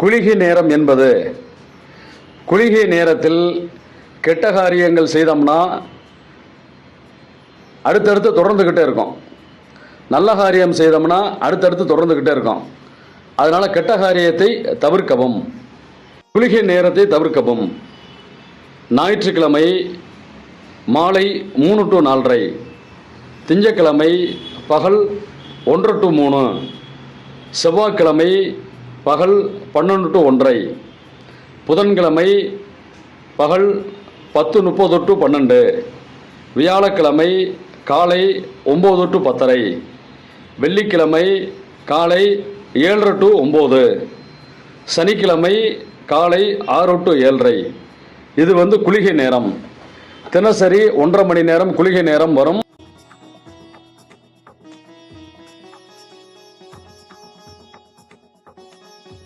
குளிகை நேரம் என்பது குளிகை நேரத்தில் கெட்ட காரியங்கள் செய்தோம்னா அடுத்தடுத்து தொடர்ந்துக்கிட்டே இருக்கும். நல்ல காரியம் செய்தோம்னா அடுத்தடுத்து தொடர்ந்துக்கிட்டே இருக்கும். அதனால் கெட்ட காரியத்தை தவிர்க்கவும், குளிகை நேரத்தை தவிர்க்கவும். ஞாயிற்றுக்கிழமை மாலை 3 to 4:30, திங்கட்கிழமை பகல் 1 to 3, செவ்வாய்க்கிழமை பகல் 12 to 1:30, புதன்கிழமை பகல் 10:30 to 12, வியாழக்கிழமை காலை 9 to 10:30, வெள்ளிக்கிழமை காலை 7 to 9, சனிக்கிழமை காலை 6 to 7:30. இது குளிகை நேரம். தினசரி 1.5 மணி நேரம் குளிகை நேரம் வரும்.